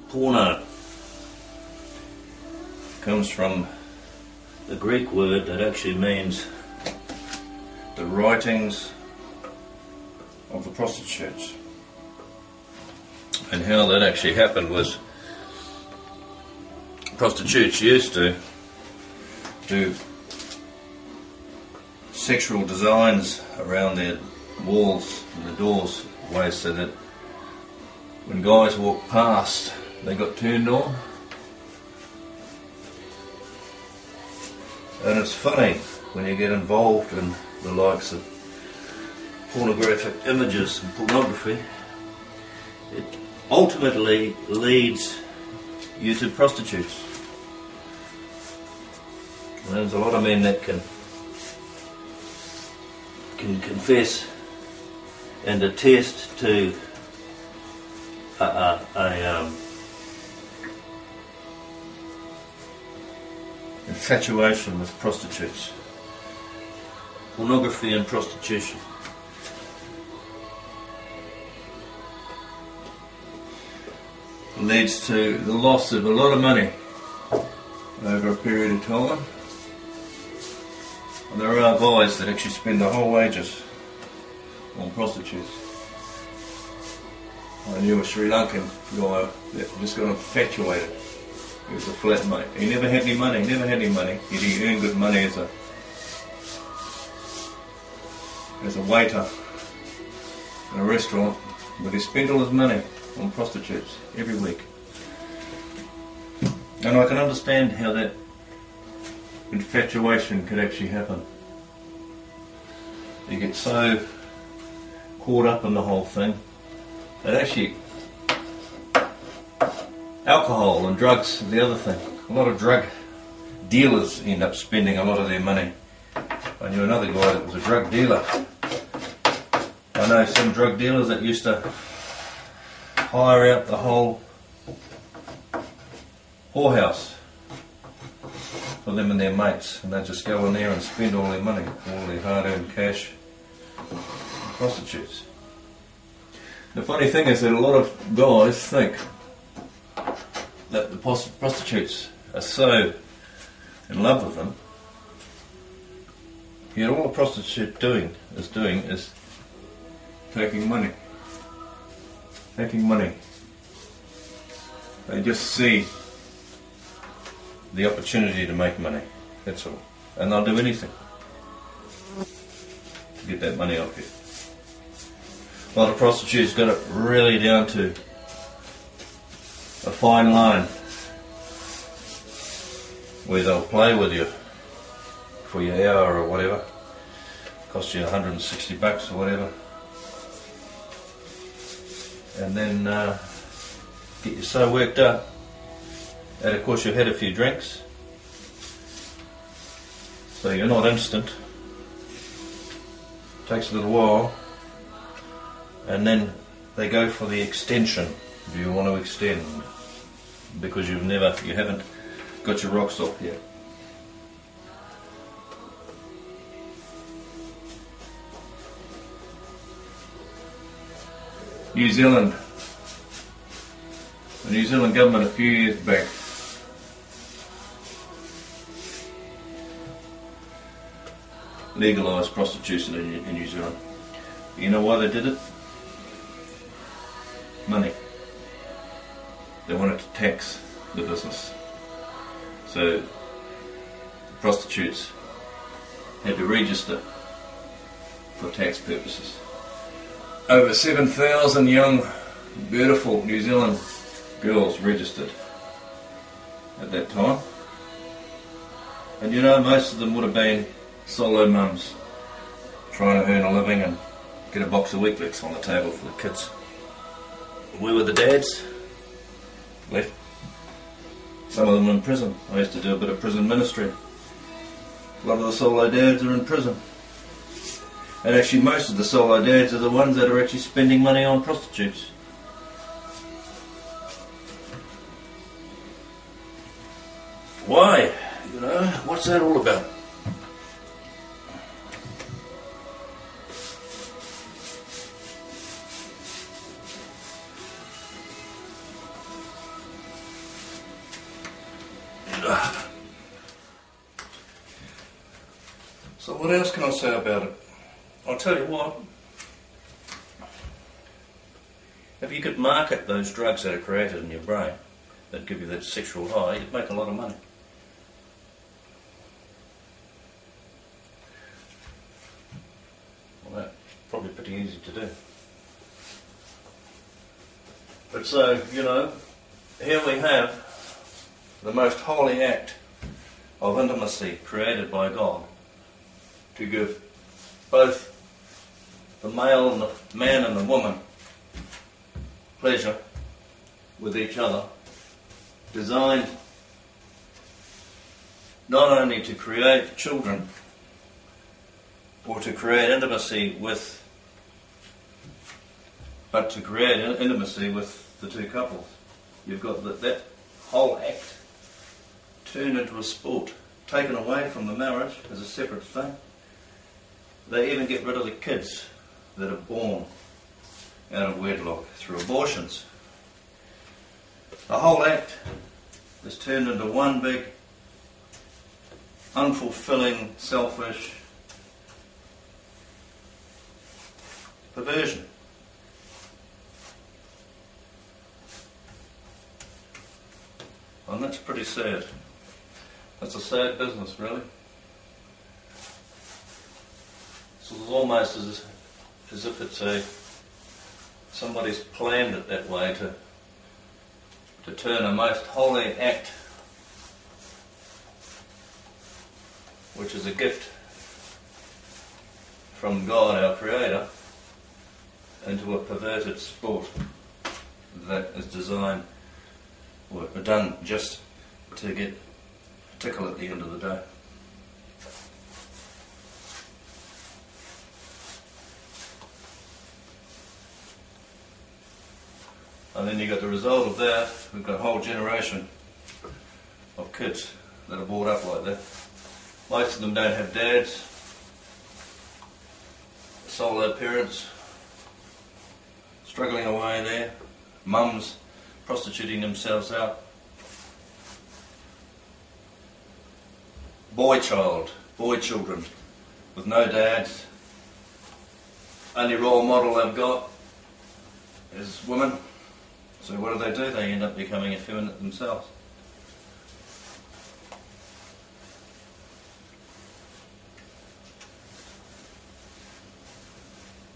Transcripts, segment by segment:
Porno comes from the Greek word that actually means the writings of the prostitutes. And how that actually happened was prostitutes used to do sexual designs around their walls and the doors, ways so that when guys walked past they got turned on. And it's funny when you get involved in the likes of pornographic images and pornography, it ultimately leads you to prostitutes. And there's a lot of men that can confess and attest to infatuation with prostitutes. Pornography and prostitution. Leads to the loss of a lot of money over a period of time. And there are guys that actually spend their whole wages on prostitutes. I knew a Sri Lankan guy that just got infatuated. He was a flatmate. He never had any money, yet he earned good money as a waiter in a restaurant, but he spent all his money on prostitutes every week. And I can understand how that infatuation could actually happen. You get so caught up in the whole thing that actually alcohol and drugs is the other thing. A lot of drug dealers end up spending a lot of their money. I knew another guy that was a drug dealer. I know some drug dealers that used to hire out the whole whorehouse for them and their mates, and they'd just go in there and spend all their money, all their hard-earned cash on prostitutes. The funny thing is that a lot of guys think that the prostitutes are so in love with them, yet all a prostitute is taking money. Taking money. They just see the opportunity to make money, that's all. And they'll do anything to get that money off you. A lot of prostitutes got it really down to a fine line where they'll play with you for your hour or whatever, cost you $160 or whatever, and then get you so worked up, and of course you've had a few drinks, so you're not instant, takes a little while, and then they go for the extension. Do you want to extend? Because you haven't got your rocks off yet. New Zealand. The New Zealand government a few years back legalised prostitution in New Zealand. You know why they did it? Money. They wanted to tax the business. So the prostitutes had to register for tax purposes. Over 7,000 young, beautiful New Zealand girls registered at that time. And you know, most of them would have been solo mums trying to earn a living and get a box of weeklets on the table for the kids. Where were the dads? Left. Some of them were in prison. I used to do a bit of prison ministry. A lot of the solo dads are in prison. And actually most of the solo dads are the ones that are actually spending money on prostitutes. Why? You know, what's that all about? So what else can I say about it? I'll tell you what. If you could market those drugs that are created in your brain that give you that sexual high, you'd make a lot of money. Well, that's probably pretty easy to do. But so, you know, here we have the most holy act of intimacy created by God to give both the male and the man and the woman pleasure with each other, designed not only to create children or to create intimacy with, but to create intimacy with the two couples. You've got that whole act turned into a sport, taken away from the marriage as a separate thing. They even get rid of the kids that are born out of wedlock through abortions. The whole act is turned into one big, unfulfilling, selfish perversion. And that's pretty sad. That's a sad business, really. So it's almost as if it's somebody's planned it that way to turn a most holy act, which is a gift from God, our Creator, into a perverted sport that is designed or done just to get a tickle at the end of the day. And then you got the result of that. We've got a whole generation of kids that are brought up like that. Most of them don't have dads, solo parents, struggling away there, mums prostituting themselves out, boy children with no dads. Only role model they've got is women. So what do? They end up becoming effeminate themselves.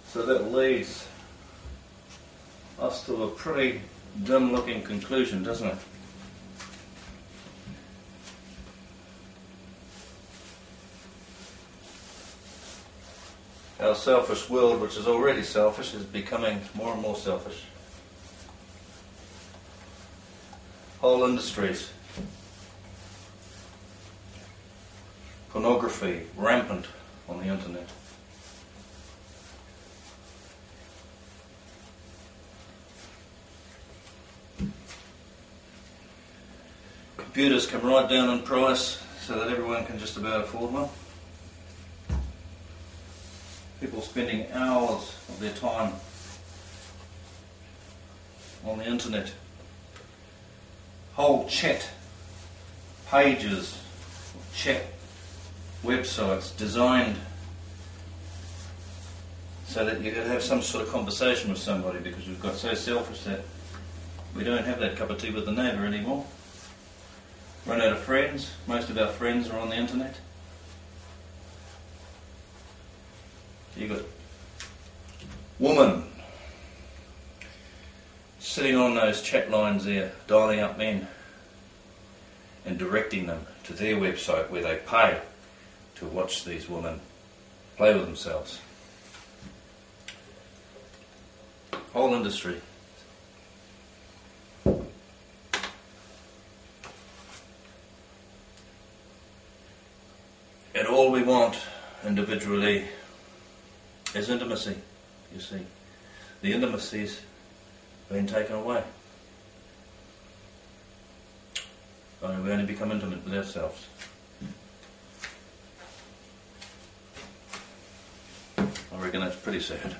So that leads us to a pretty dim-looking conclusion, doesn't it? Our selfish world, which is already selfish, is becoming more and more selfish. Whole industries, pornography, rampant on the internet. Computers come right down in price so that everyone can just about afford one. People spending hours of their time on the internet. Whole chat pages, chat websites designed so that you could have some sort of conversation with somebody, because we've got so selfish that we don't have that cup of tea with the neighbour anymore. Run out of friends. Most of our friends are on the internet. You've got women sitting on those chat lines there, dialing up men and directing them to their website where they pay to watch these women play with themselves. Whole industry. And all we want individually is intimacy, you see. The intimacy's been taken away. We only become intimate with ourselves. I reckon that's pretty sad.